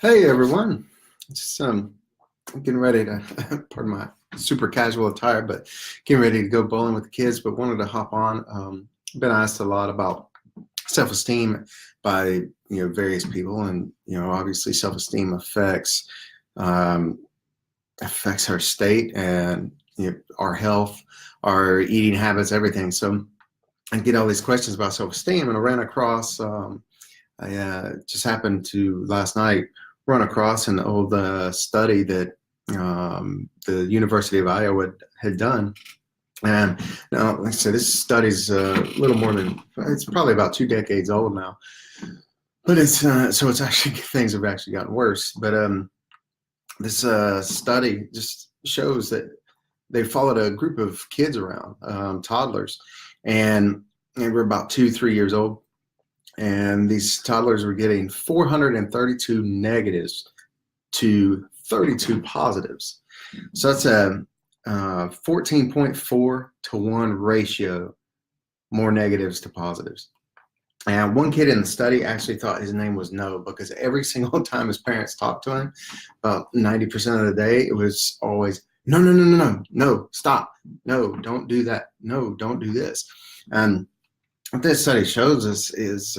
Hey everyone, just getting ready to, pardon my super casual attire, but getting ready to go bowling with the kids, but wanted to hop on. Been asked a lot about self-esteem by, various people, and, obviously self-esteem um, affects our state and, our health, our eating habits, everything. So I get all these questions about self-esteem, and I ran across, I just happened to last night run across an old study that the University of Iowa had done. And now, like I said, this study's a little more than, it's probably about 2 decades old now. But so it's actually, things have actually gotten worse. But this study just shows that they followed a group of kids around, toddlers, and they were about 2, 3 years old. And these toddlers were getting 432 negatives to 32 positives. So that's a 14.4 to 1 ratio, more negatives to positives. And one kid in the study actually thought his name was No, because every single time his parents talked to him, about 90% of the day, it was always, no, no, no, no, no, no, stop. No, don't do that. No, don't do this. And what this study shows us is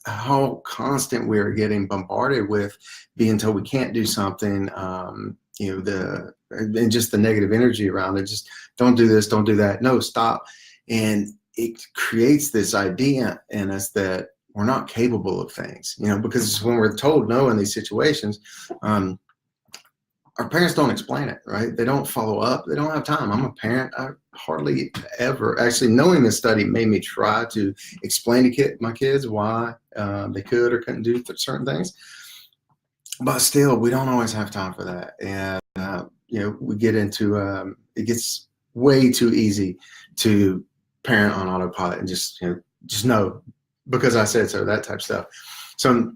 how constant we're getting bombarded with being told we can't do something, and just the negative energy around it. Just don't do this, don't do that, no, stop. And it creates this idea in us that we're not capable of things, because when we're told no in these situations, our parents don't explain it, right? They don't follow up. They don't have time. I'm a parent. I hardly ever, actually, knowing this study made me try to explain to my kids why they could or couldn't do certain things. But still, we don't always have time for that. And, we get into, it gets way too easy to parent on autopilot and just know because I said so, that type of stuff. So,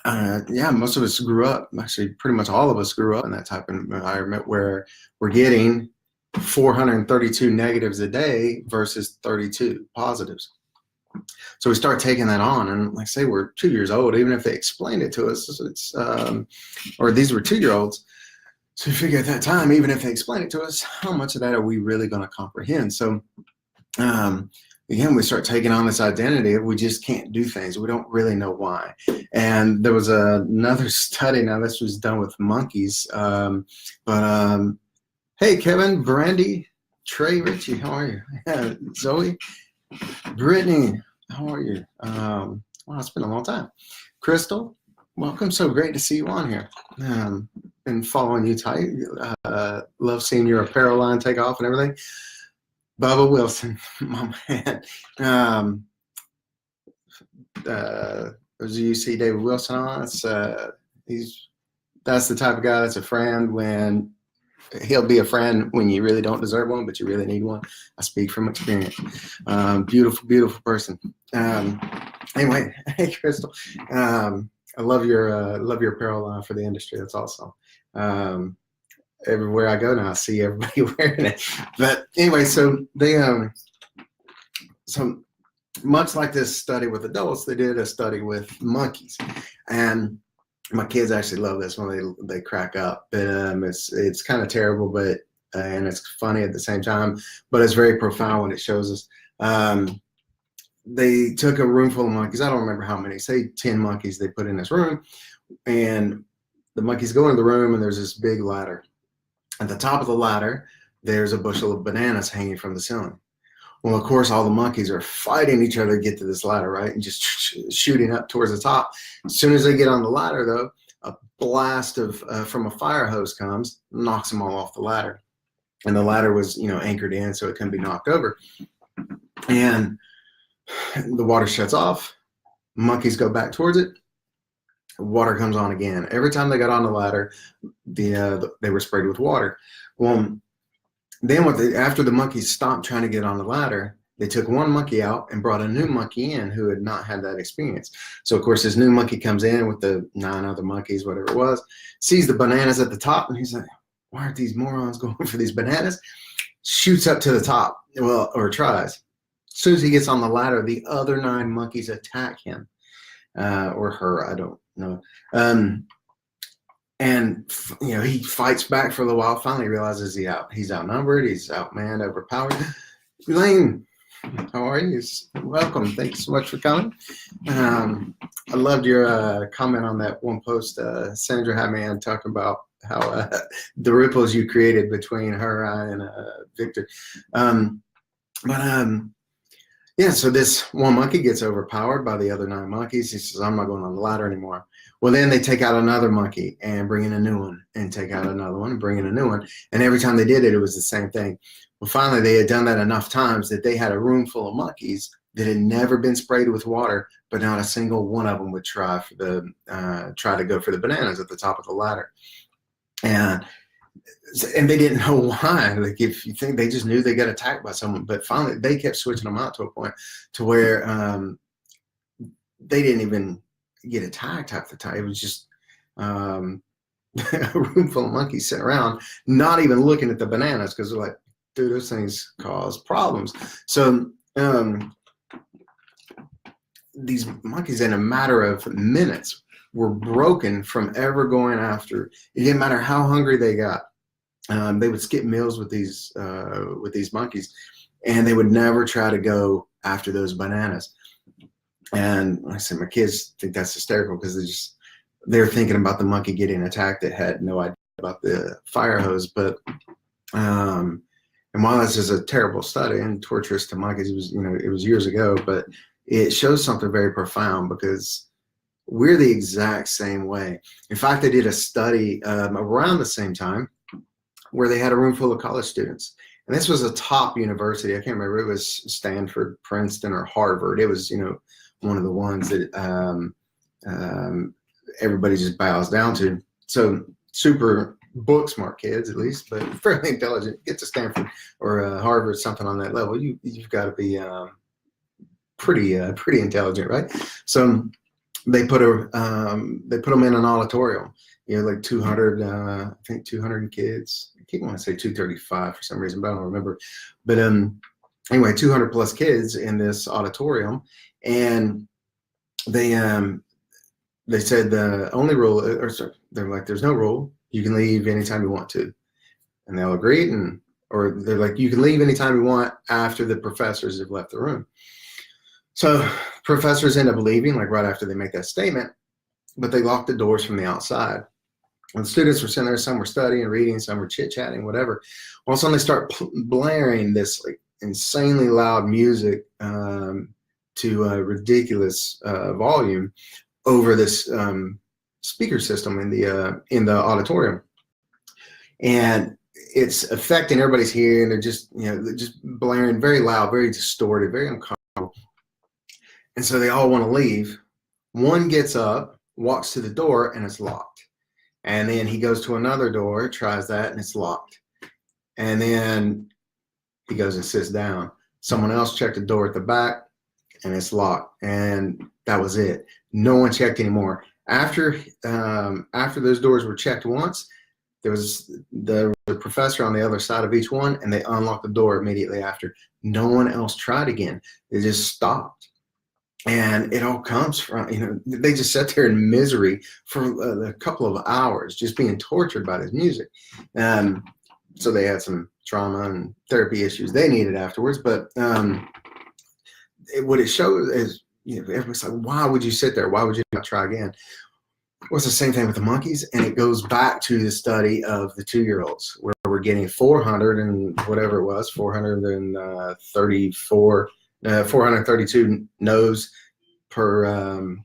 most of us grew up, actually pretty much all of us grew up in that type of environment where we're getting 432 negatives a day versus 32 positives. So we start taking that on, and like I say, we're 2 years old. Even if they explained it to us, it's or these were 2-year-olds. So we figure at that time, even if they explain it to us, how much of that are we really going to comprehend? So again, we start taking on this identity of we just can't do things. We don't really know why. And there was another study. Now this was done with monkeys. Hey, Kevin, Brandy, Trey, Richie, how are you? Zoe, Brittany, how are you? Wow, it's been a long time. Crystal, welcome. So great to see you on here. Been following you tight. Love seeing your apparel line take off and everything. Bubba Wilson, my man. As you see David Wilson on, that's the type of guy that's a friend when he'll be a friend when you really don't deserve one, but you really need one. I speak from experience. Beautiful, beautiful person. Anyway, hey Crystal, I love your apparel line for the industry. That's awesome. Everywhere I go now, I see everybody wearing it. But anyway, so they so much like this study with adults, they did a study with monkeys, and my kids actually love this one. They crack up. It's kind of terrible, but and it's funny at the same time, but it's very profound when it shows us. They took a room full of monkeys. I don't remember how many. Say 10 monkeys they put in this room, and the monkeys go into the room, and there's this big ladder. At the top of the ladder, there's a bushel of bananas hanging from the ceiling. Well, of course, all the monkeys are fighting each other to get to this ladder, right? And just shooting up towards the top. As soon as they get on the ladder, though, a blast from a fire hose comes, knocks them all off the ladder. And the ladder was, anchored in, so it couldn't be knocked over. And the water shuts off. Monkeys go back towards it. Water comes on again. Every time they got on the ladder, they were sprayed with water. Well, then after the monkeys stopped trying to get on the ladder, they took one monkey out and brought a new monkey in who had not had that experience. So of course, this new monkey comes in with the 9 other monkeys, whatever it was, sees the bananas at the top, and he's like, why aren't these morons going for these bananas? Shoots up to the top, or tries. As soon as he gets on the ladder, the other 9 monkeys attack him. Or her, I don't no. And he fights back for a little while. Finally realizes he's outnumbered, he's outmanned, overpowered. Elaine, how are you? Welcome. Thanks so much for coming. I loved your comment on that one post. Sandra had me on talking about how the ripples you created between her and Victor. Yeah, so this one monkey gets overpowered by the other 9 monkeys. He says, I'm not going on the ladder anymore. Well, then they take out another monkey and bring in a new one, and take out another one and bring in a new one. And every time they did it, it was the same thing. Well, finally, they had done that enough times that they had a room full of monkeys that had never been sprayed with water, but not a single one of them would try to go for the bananas at the top of the ladder. And they didn't know why. Like, if you think, they just knew they got attacked by someone, but finally they kept switching them out to a point to where they didn't even get attacked half the time. It was just a room full of monkeys sitting around, not even looking at the bananas, because they're like, dude, those things cause problems. So these monkeys, in a matter of minutes, were broken from ever going after. It didn't matter how hungry they got. They would skip meals with these monkeys, and they would never try to go after those bananas. And like I said, my kids think that's hysterical, because they're thinking about the monkey getting attacked that had no idea about the fire hose. But and while this is a terrible study and torturous to monkeys, it was years ago, but it shows something very profound, because we're the exact same way. In fact, they did a study around the same time where they had a room full of college students. And this was a top university. I can't remember. It was Stanford, Princeton, or Harvard. It was, one of the ones that everybody just bows down to. So super book smart kids, at least, but fairly intelligent. Get to Stanford or Harvard, something on that level, you've got to be pretty intelligent, right? So they put them in an auditorium, like 200, I think 200 kids. I keep wanting to say 235 for some reason, but I don't remember. But anyway, 200 plus kids in this auditorium, and they said the only rule, they're like, there's no rule. You can leave anytime you want to, and they all agreed, or they're like, you can leave anytime you want after the professors have left the room. So professors end up leaving, like right after they make that statement, but they lock the doors from the outside. And students were sitting there, some were studying, reading, some were chit-chatting, whatever. All of a sudden they start blaring this like insanely loud music to a ridiculous volume over this speaker system in the auditorium. And it's affecting everybody's hearing. They're just, they're just blaring very loud, very distorted, very uncomfortable. And so they all want to leave. One gets up, walks to the door, and it's locked. And then he goes to another door, tries that, and it's locked. And then he goes and sits down. Someone else checked the door at the back, and it's locked. And that was it. No one checked anymore. After those doors were checked once, there was the professor on the other side of each one, and they unlocked the door immediately after. No one else tried again. They just stopped. And it all comes from, they just sat there in misery for a couple of hours, just being tortured by this music. So they had some trauma and therapy issues they needed afterwards. But what it shows is, everybody's like, why would you sit there? Why would you not try again? Well, it's the same thing with the monkeys. And it goes back to the study of the 2-year-olds, where we're getting 400 and whatever it was, 432 no's per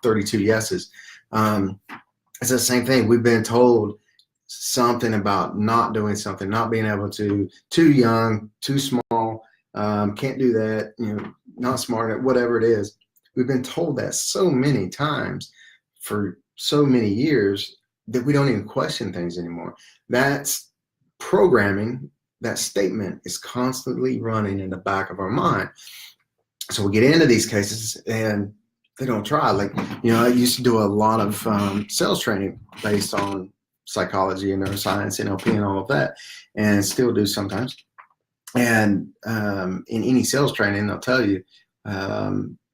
32 yeses. It's the same thing. We've been told something about not doing something, not being able to, too young, too small, can't do that, not smart, whatever it is. We've been told that so many times for so many years that we don't even question things anymore. That's programming. That statement is constantly running in the back of our mind. So we get into these cases and they don't try. Like, I used to do a lot of sales training based on psychology and neuroscience, NLP and all of that, and still do sometimes. And in any sales training, they'll tell you,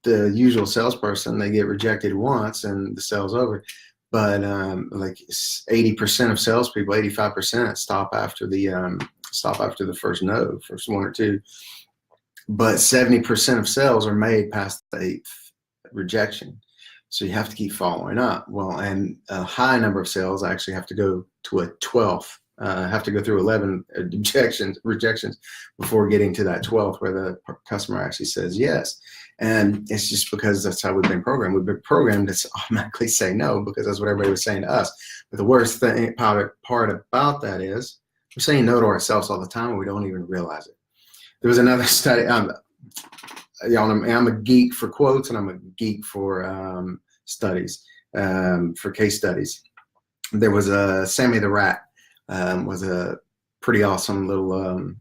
the usual salesperson, they get rejected once and the sale's over. But like 80% of salespeople, 85% stop after the first no, first one or two. But 70% of sales are made past the 8th rejection. So you have to keep following up. Well, and a high number of sales actually have to go to a 12th, have to go through 11 rejections before getting to that 12th where the customer actually says yes. And it's just because that's how we've been programmed. We've been programmed to automatically say no because that's what everybody was saying to us. But the worst part about that is we're saying no to ourselves all the time and we don't even realize it. There was another study. I'm a geek for quotes and I'm a geek for studies, for case studies. There was Sammy the Rat was a pretty awesome little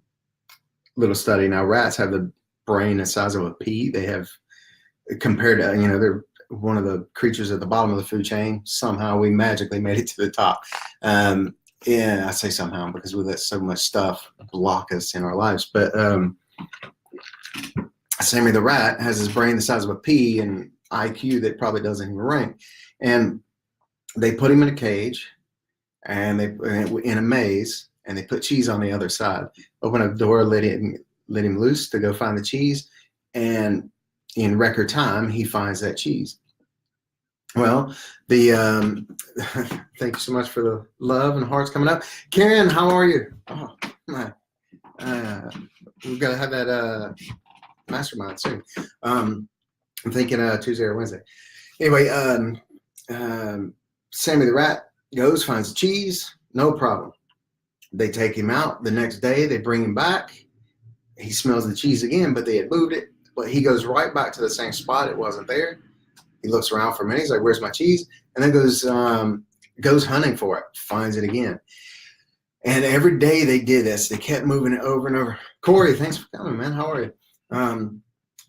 study. Now rats have the brain the size of a pea. They have, compared to, they're one of the creatures at the bottom of the food chain. Somehow we magically made it to the top. Yeah, I say somehow because we let so much stuff block us in our lives. But Sammy the Rat has his brain the size of a pea and IQ that probably doesn't even rank. And they put him in a cage and they in a maze and they put cheese on the other side. Open up the door, let him loose to go find the cheese, and in record time he finds that cheese. Well, the thank you so much for the love and hearts coming up. Karen, how are you? Oh my, we've got to have that mastermind soon. I'm thinking Tuesday or Wednesday. Anyway, Sammy the Rat goes, finds the cheese, no problem. They take him out the next day. They bring him back. He smells the cheese again, but they had moved it. But he goes right back to the same spot. It wasn't there. He looks around for a minute. He's like, "Where's my cheese?" And then goes hunting for it. Finds it again. And every day they did this. They kept moving it over and over. Corey, thanks for coming, man. How are you?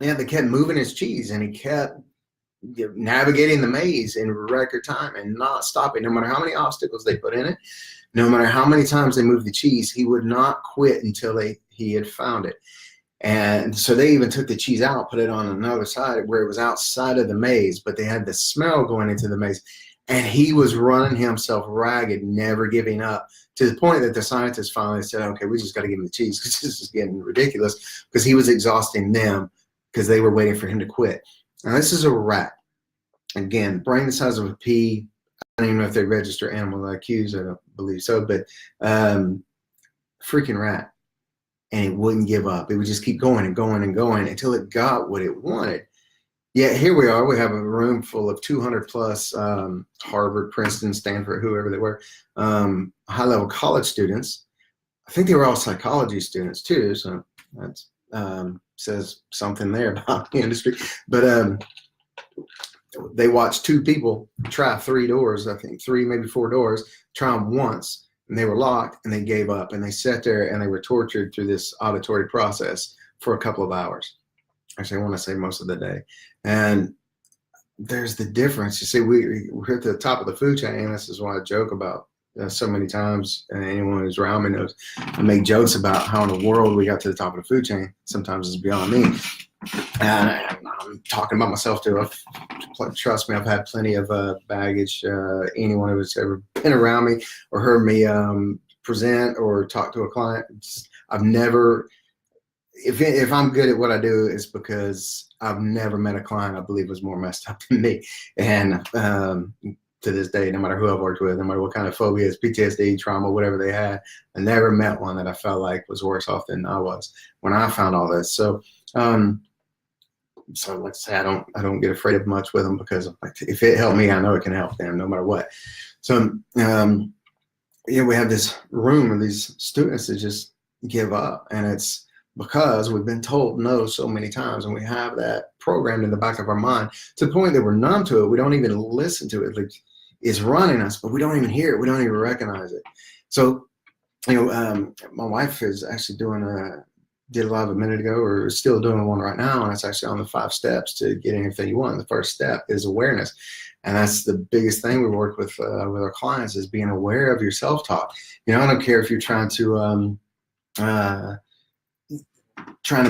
Yeah, they kept moving his cheese, and he kept navigating the maze in record time and not stopping. No matter how many obstacles they put in it, no matter how many times they moved the cheese, he would not quit until he had found it. And so they even took the cheese out, put it on another side where it was outside of the maze, but they had the smell going into the maze. And he was running himself ragged, never giving up, to the point that the scientists finally said, okay, we just got to give him the cheese because this is getting ridiculous, because he was exhausting them because they were waiting for him to quit. Now, this is a rat. Again, brain the size of a pea. I don't even know if they register animal IQs. I don't believe so, but freaking rat. And it wouldn't give up. It would just keep going and going and going until it got what it wanted. Yet here we are. We have a room full of 200 plus Harvard, Princeton, Stanford, whoever they were, high-level college students. I think they were all psychology students too. So that says something there about the industry. But they watched two people try 3 doors, I think 3, maybe 4 doors, try them once. And they were locked and they gave up, and they sat there and they were tortured through this auditory process for a couple of hours. Actually, I want to say most of the day. And there's the difference. You see, we're at the top of the food chain. This is why I joke about so many times, and anyone who's around me knows I make jokes about how in the world we got to the top of the food chain. Sometimes it's beyond me. And I'm talking about myself too. Trust me, I've had plenty of baggage. Anyone who's ever been around me or heard me present or talk to a client, I've never, if I'm good at what I do, it's because I've never met a client I believe was more messed up than me. And to this day, no matter who I've worked with, no matter what kind of phobias, PTSD, trauma, whatever they had, I never met one that I felt like was worse off than I was when I found all this. So, so like I say, I don't get afraid of much with them, because if it helped me, I know it can help them no matter what. So yeah, we have this room of these students that just give up, and it's because we've been told no so many times, and we have that programmed in the back of our mind to the point that we're numb to it. We don't even listen to it. Like, it's running us, but we don't even hear it. We don't even recognize it. So, my wife is actually did a live a minute ago, or is still doing one right now, and it's actually on the 5 steps to get anything you want. The first step is awareness, and that's the biggest thing we work with our clients, is being aware of your self-talk. I don't care if you're trying to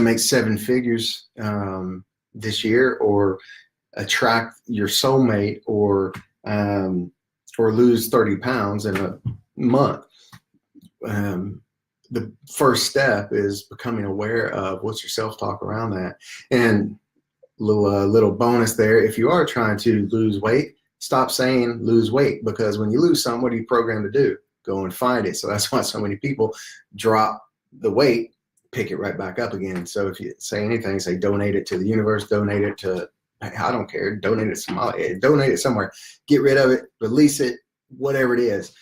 make 7 figures, this year, or attract your soulmate, or lose 30 pounds in a month. The first step is becoming aware of what's your self-talk around that. And little bonus there, if you are trying to lose weight, stop saying lose weight, because when you lose something, what are you programmed to do? Go and find it. So that's why so many people drop the weight, pick it right back up again. So if you say anything, say donate it to the universe, donate it to, I don't care, donate it to Somalia, donate it somewhere, get rid of it, release it, whatever it is.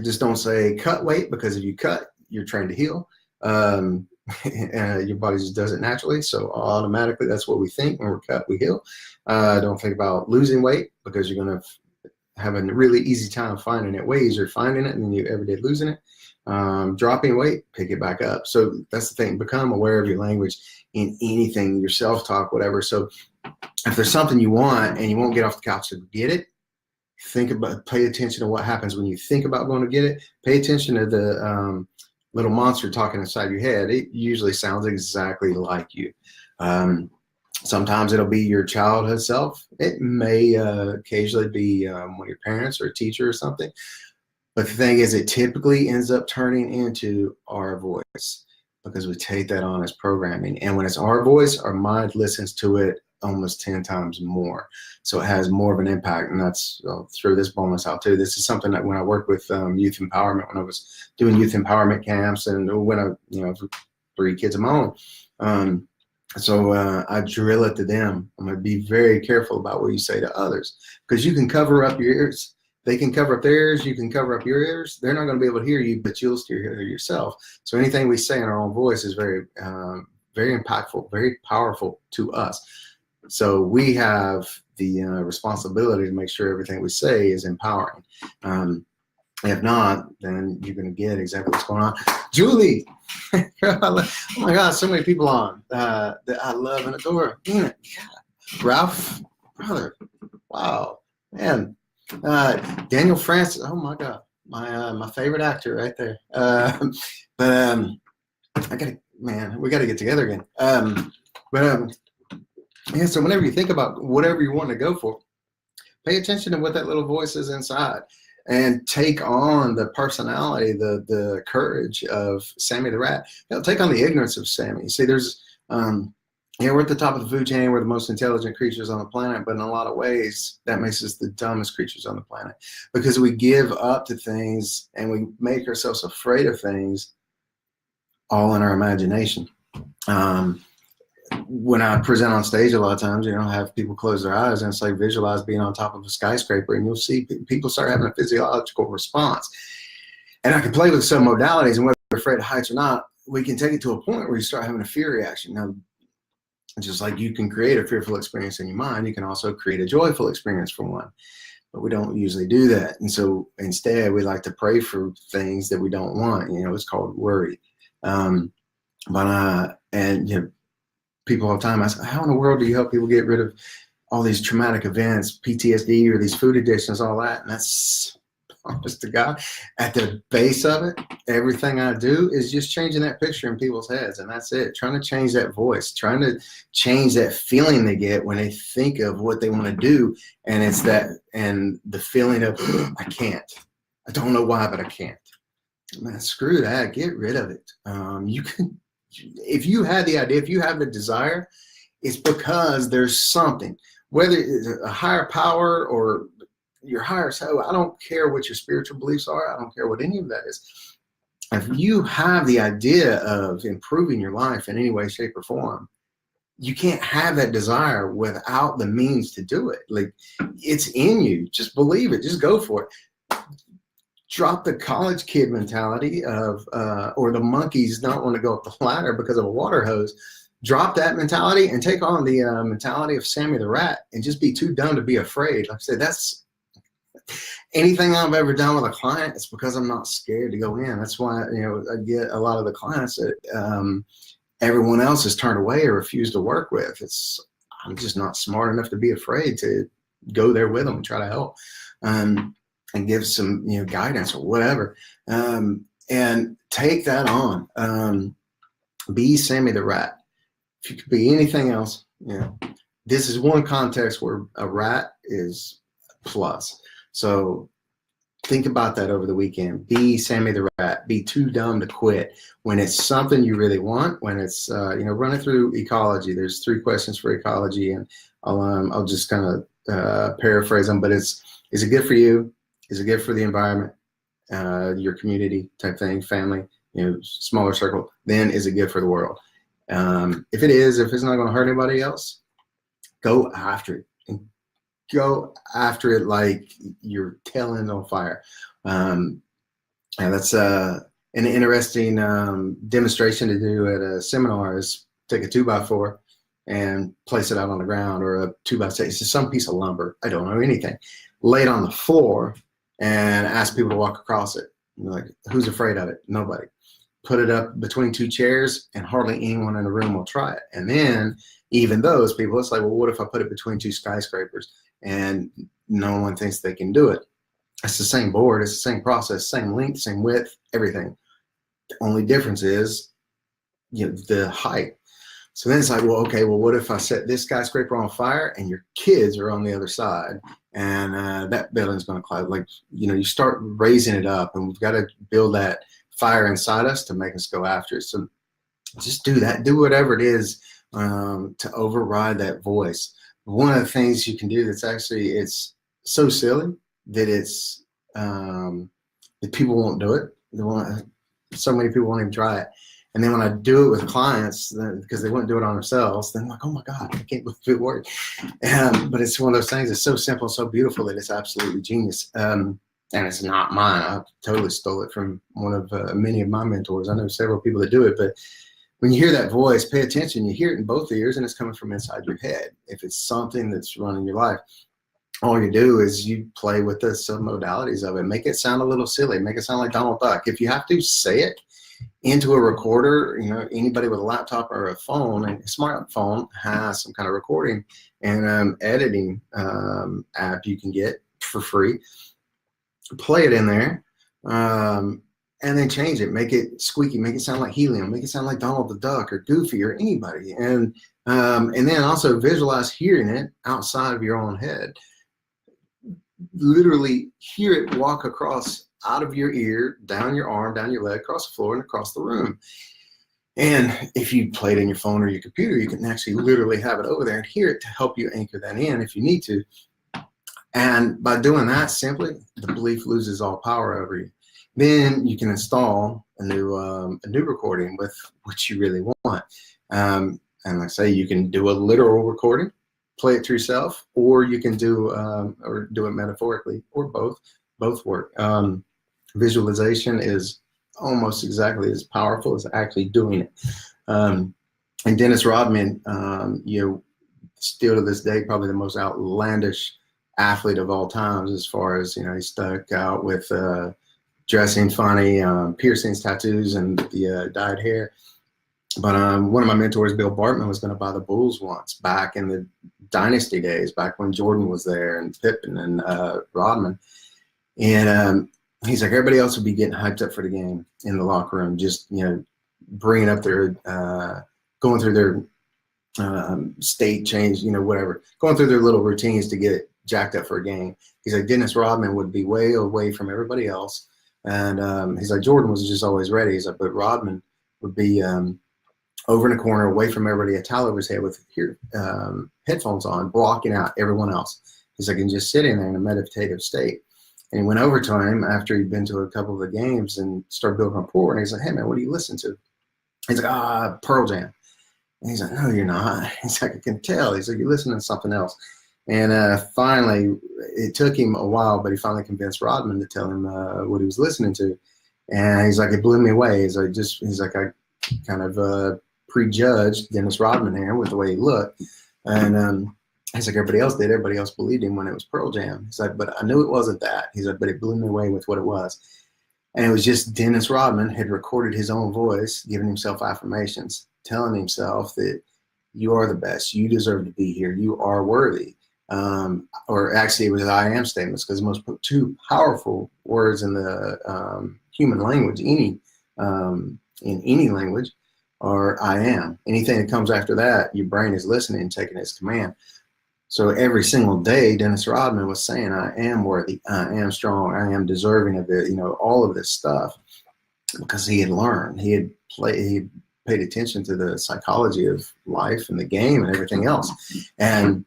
Just don't say cut weight, because if you cut, you're trained to heal. Your body just does it naturally. So automatically, that's what we think. When we're cut, we heal. Don't think about losing weight, because you're going to have a really easy time finding it. Way easier finding it than you ever did losing it. Dropping weight, pick it back up. So that's the thing. Become aware of your language in anything, your self-talk, whatever. So if there's something you want and you won't get off the couch to get it, pay attention to what happens when you think about going to get it. Pay attention to the little monster talking inside your head. It usually sounds exactly like you. Sometimes it'll be your childhood self. It may occasionally be one of your parents or a teacher or something. But the thing is, it typically ends up turning into our voice, because we take that on as programming. And when it's our voice, our mind listens to it almost 10 times more. So it has more of an impact. And that's, I'll throw this bonus out too. This is something that when I worked with youth empowerment, when I was doing youth empowerment camps, and when I, 3 kids of my own. So I drill it to them. I'm going to be very careful about what you say to others, because you can cover up your ears. They can cover up their ears. You can cover up your ears. They're not going to be able to hear you, but you'll still hear yourself. So anything we say in our own voice is very, very impactful, very powerful to us. So we have the responsibility to make sure everything we say is empowering. If not, then you're going to get exactly what's going on. Julie, oh my God, so many people on that I love and adore. Yeah. Ralph, brother, wow, man. Daniel Francis, oh my God, my favorite actor right there. We gotta get together again. Yeah, so whenever you think about whatever you want to go for, pay attention to what that little voice is inside, and take on the personality, the courage of Sammy the Rat. Take on the ignorance of Sammy. See, there's, we're at the top of the food chain. We're the most intelligent creatures on the planet, but in a lot of ways, that makes us the dumbest creatures on the planet, because we give up to things and we make ourselves afraid of things, all in our imagination. When I present on stage, a lot of times, have people close their eyes and it's like, visualize being on top of a skyscraper, and you'll see people start having a physiological response. And I can play with some modalities, and whether we're afraid of heights or not, we can take it to a point where you start having a fear reaction. Now, just like you can create a fearful experience in your mind, you can also create a joyful experience from one. But we don't usually do that. And so instead, we like to pray for things that we don't want. It's called worry. People all the time ask, how in the world do you help people get rid of all these traumatic events, PTSD, or these food addictions, all that? And that's, honest to God, at the base of it, everything I do is just changing that picture in people's heads, and that's it. Trying to change that voice, trying to change that feeling they get when they think of what they want to do, and it's that, and the feeling of, I can't. I don't know why, but I can't. Man, screw that. Get rid of it. You can. If you had the idea, if you have the desire, it's because there's something, whether it's a higher power or your higher self. I don't care what your spiritual beliefs are. I don't care what any of that is. If you have the idea of improving your life in any way, shape, or form, you can't have that desire without the means to do it. Like, it's in you. Just believe it. Just go for it. Drop the college kid mentality of, or the monkeys not want to go up the ladder because of a water hose. Drop that mentality and take on the mentality of Sammy the Rat, and just be too dumb to be afraid. Like I said, that's anything I've ever done with a client. It's because I'm not scared to go in. That's why, I get a lot of the clients that everyone else has turned away or refused to work with. I'm just not smart enough to be afraid to go there with them and try to help. And give some guidance or whatever, and take that on. Be Sammy the Rat. If you could be anything else, this is one context where a rat is plus. So think about that over the weekend. Be Sammy the Rat. Be too dumb to quit. When it's something you really want, when it's, running through ecology, there's 3 questions for ecology, and I'll just kind of paraphrase them, but is it good for you? Is it good for the environment, your community type thing, family, smaller circle? Then is it good for the world? If it is, if it's not going to hurt anybody else, go after it. And go after it like you're tail end on fire. And that's an interesting demonstration to do at a seminar is take a 2x4 and place it out on the ground, or a 2x6. It's just some piece of lumber. I don't know anything. Lay it on the floor and ask people to walk across it. Like, who's afraid of it? Nobody. Put it up between 2 chairs, and hardly anyone in the room will try it. And then even those people, it's like, well, what if I put it between 2 skyscrapers and no one thinks they can do it? It's the same board, it's the same process, same length, same width, everything. The only difference is, the height. So then it's like, well, okay, well, what if I set this skyscraper on fire and your kids are on the other side, and that building's going to collapse? Like, you start raising it up, and we've got to build that fire inside us to make us go after it. So just do that. Do whatever it is to override that voice. One of the things you can do that's actually, it's so silly that it's that people won't do it. So many people won't even try it. And then when I do it with clients, because they wouldn't do it on themselves, then I'm like, oh my God, I can't believe it worked. But it's one of those things that's so simple, so beautiful that it's absolutely genius. And it's not mine. I totally stole it from one of many of my mentors. I know several people that do it, but when you hear that voice, pay attention. You hear it in both ears, and it's coming from inside your head. If it's something that's running your life, all you do is you play with the submodalities of it. Make it sound a little silly. Make it sound like Donald Duck. If you have to say it into a recorder, anybody with a laptop or a phone, and a smartphone has some kind of recording and editing app you can get for free. Play it in there, and then change it. Make it squeaky. Make it sound like helium. Make it sound like Donald the Duck or Goofy or anybody. And then also visualize hearing it outside of your own head. Literally hear it walk across out of your ear, down your arm, down your leg, across the floor, and across the room. And if you play it in your phone or your computer, you can actually literally have it over there and hear it to help you anchor that in if you need to. And by doing that, simply, the belief loses all power over you. Then you can install a new recording with what you really want. And like I say, you can do a literal recording, play it to yourself, or you can do it metaphorically, or both. Both work. Visualization is almost exactly as powerful as actually doing it. And Dennis Rodman, still to this day, probably the most outlandish athlete of all times, as far as, he stuck out with dressing funny, piercings, tattoos, and the dyed hair. But one of my mentors, Bill Bartman, was going to buy the Bulls once, back in the dynasty days, back when Jordan was there and Pippen and Rodman. And he's like, everybody else would be getting hyped up for the game in the locker room, just, bringing up their, going through their state change, whatever, going through their little routines to get jacked up for a game. He's like, Dennis Rodman would be way away from everybody else. And he's like, Jordan was just always ready. He's like, but Rodman would be over in the corner, away from everybody, a towel over his head with headphones on, blocking out everyone else. He's like, and just sitting there in a meditative state. And he went over to him after he'd been to a couple of the games and started building rapport. And he's like, hey, man, what do you listen to? He's like, Pearl Jam. And he's like, no, you're not. He's like, I can tell. He's like, you're listening to something else. And finally, it took him a while, but he finally convinced Rodman to tell him what he was listening to. And he's like, it blew me away. He's like, I kind of prejudged Dennis Rodman here with the way he looked. And he's like, everybody else did. Everybody else believed him when it was Pearl Jam. He's like, but I knew it wasn't that. He's like, but it blew me away with what it was. And it was just Dennis Rodman had recorded his own voice, giving himself affirmations, telling himself that you are the best. You deserve to be here. You are worthy. Or actually, it was I am statements, because the most two powerful words in the human language, in any language, or I am. Anything that comes after that, your brain is listening and taking its command. So every single day, Dennis Rodman was saying, I am worthy, I am strong, I am deserving of it, all of this stuff, because he had learned, he paid attention to the psychology of life and the game and everything else. And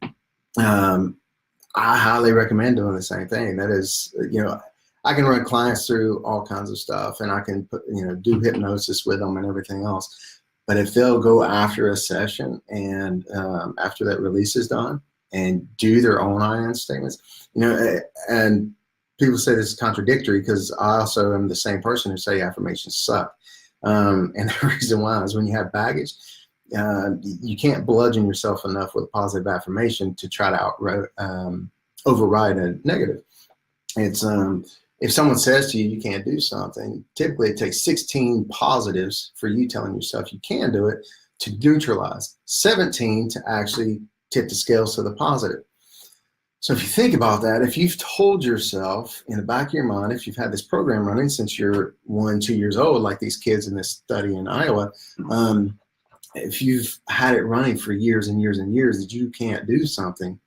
I highly recommend doing the same thing. That is, I can run clients through all kinds of stuff, and I can do hypnosis with them and everything else. But if they'll go after a session and after that release is done and do their own I am statements, and people say this is contradictory because I also am the same person who say affirmations suck. And the reason why is when you have baggage, you can't bludgeon yourself enough with a positive affirmation to try to override a negative. It's if someone says to you, you can't do something, typically it takes 16 positives for you telling yourself you can do it to neutralize, 17 to actually tip the scales to the positive. So if you think about that, if you've told yourself in the back of your mind, if you've had this program running since you're 1-2 years old, like these kids in this study in Iowa, if you've had it running for years and years and years that you can't do something,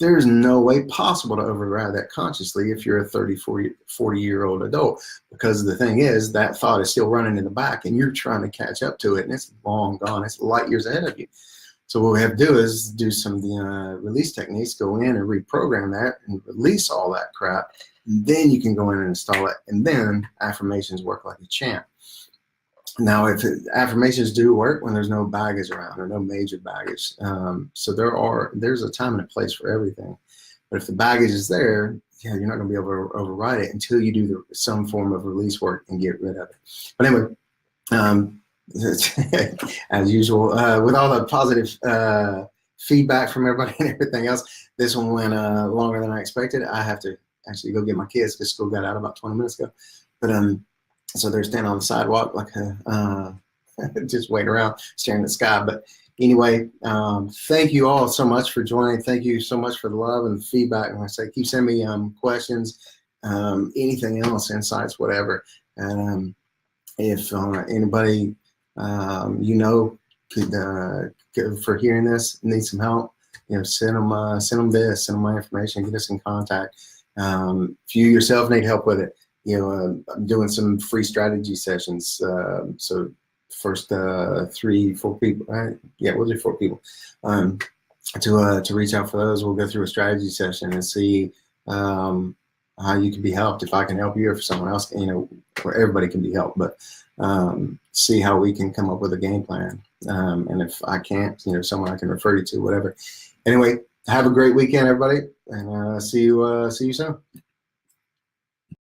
there's no way possible to override that consciously if you're a 30, 40-year-old adult. Because the thing is, that thought is still running in the back and you're trying to catch up to it, and it's long gone. It's light years ahead of you. So what we have to do is do some of the release techniques, go in and reprogram that and release all that crap. And then you can go in and install it. And then affirmations work like a champ. Now, affirmations do work when there's no baggage around or no major baggage. So there's a time and a place for everything. But if the baggage is there, you're not going to be able to override it until you do some form of release work and get rid of it. But anyway, as usual, with all the positive feedback from everybody and everything else, this one went longer than I expected. I have to actually go get my kids because school got out about 20 minutes ago. But so they're standing on the sidewalk like just waiting around, staring at the sky. But anyway, thank you all so much for joining. Thank you so much for the love and the feedback. And I say, keep sending me questions, anything else, insights, whatever. And if anybody could for hearing this, need some help, send them this, send them my information, get us in contact. If you yourself need help with it, I'm doing some free strategy sessions. So first 3-4 people, right? Yeah, we'll do 4 people. To reach out for those, we'll go through a strategy session and see how you can be helped. If I can help you, or if someone else, where everybody can be helped, but see how we can come up with a game plan. And if I can't, someone I can refer you to, whatever. Anyway, have a great weekend, everybody, and see you soon.